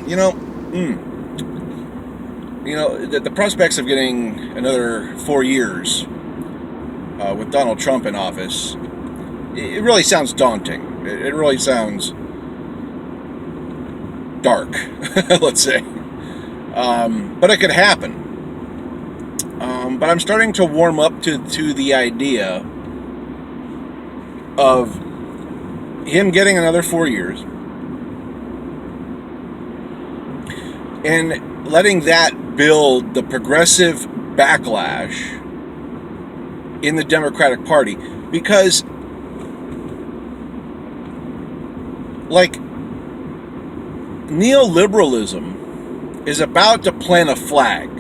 You know, the prospects of getting another 4 years with Donald Trump in office, it really sounds daunting. It really sounds dark, let's say. But it could happen. But I'm starting to warm up to the idea of him getting another 4 years and letting that build the progressive backlash in the Democratic Party. Because, like, neoliberalism is about to plant a flag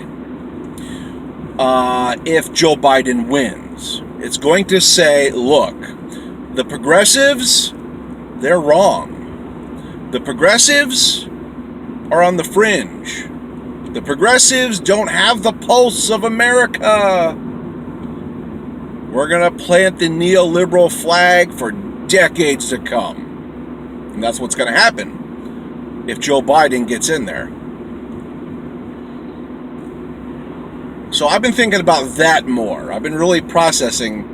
if Joe Biden wins. It's going to say, look, the progressives, they're wrong. The progressives are on the fringe. The progressives don't have the pulse of America. We're going to plant the neoliberal flag for decades to come. And that's what's going to happen if Joe Biden gets in there. So I've been thinking about that more. I've been really processing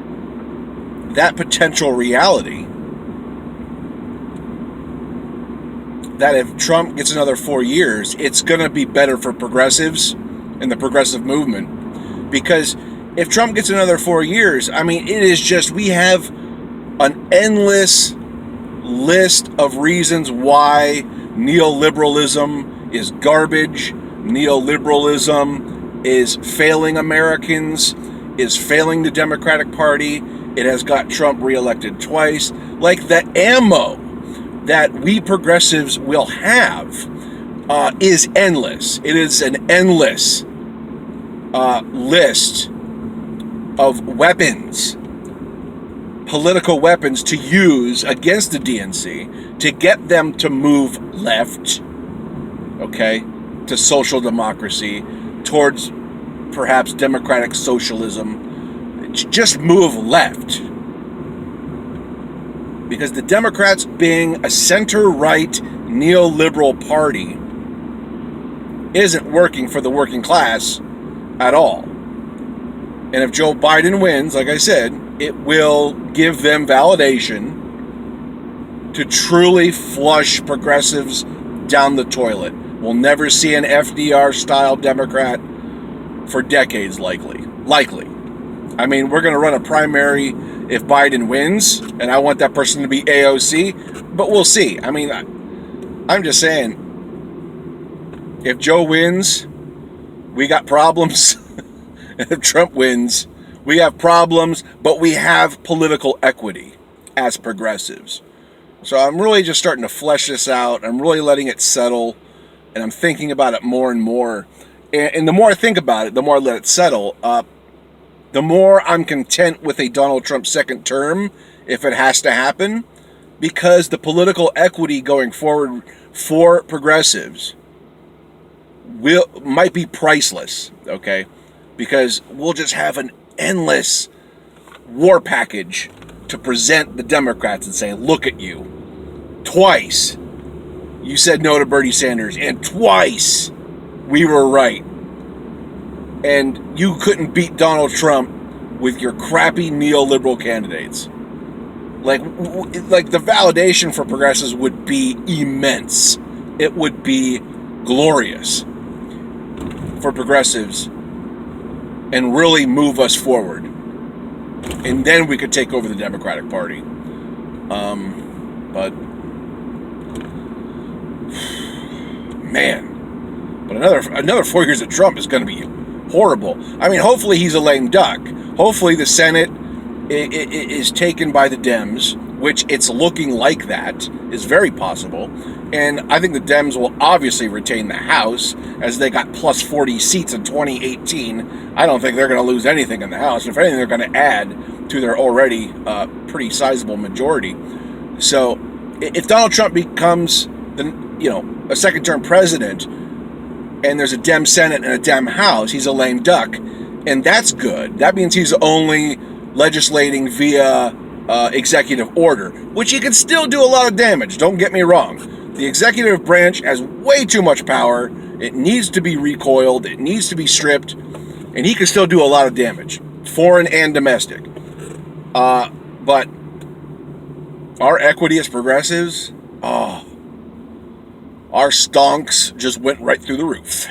that potential reality. That if Trump gets another 4 years, it's going to be better for progressives and the progressive movement. Because if Trump gets another 4 years, I mean, it is just, we have an endless list of reasons why neoliberalism is garbage. Neoliberalism is failing Americans, is failing the Democratic Party. It has got Trump reelected twice. Like, the ammo that we progressives will have is endless. It is an endless list of weapons, political weapons to use against the DNC to get them to move left, okay, to social democracy, towards perhaps democratic socialism. Just move left. Because the Democrats, being a center-right neoliberal party, isn't working for the working class at all. And if Joe Biden wins, like I said, it will give them validation to truly flush progressives down the toilet. We'll never see an FDR-style Democrat for decades, likely. I mean, we're going to run a primary if Biden wins, and I want that person to be AOC, but we'll see. I mean, I'm just saying, if Joe wins, we got problems. And if Trump wins, we have problems, but we have political equity as progressives. So I'm really just starting to flesh this out. I'm really letting it settle, and I'm thinking about it more and more. And the more I think about it, the more I let it settle, the more I'm content with a Donald Trump second term, if it has to happen, because the political equity going forward for progressives might be priceless, okay? Because we'll just have an endless war package to present the Democrats and say, look at you. Twice you said no to Bernie Sanders, and twice we were right. And you couldn't beat Donald Trump with your crappy neoliberal candidates. Like the validation for progressives would be immense. It would be glorious for progressives and really move us forward. And then we could take over the Democratic Party. But man, but another 4 years of Trump is going to be horrible. I mean, hopefully he's a lame duck. Hopefully the Senate is taken by the Dems, which it's looking like that is very possible. And I think the Dems will obviously retain the House, as they got plus 40 seats in 2018. I don't think they're going to lose anything in the House. If anything, they're going to add to their already pretty sizable majority. So if Donald Trump becomes a second-term president, and there's a Dem Senate and a Dem House, he's a lame duck, and that's good. That means he's only legislating via executive order, which he can still do a lot of damage. Don't get me wrong. The executive branch has way too much power. It needs to be recoiled. It needs to be stripped. And he can still do a lot of damage, foreign and domestic. But our equity as progressives, our stonks just went right through the roof.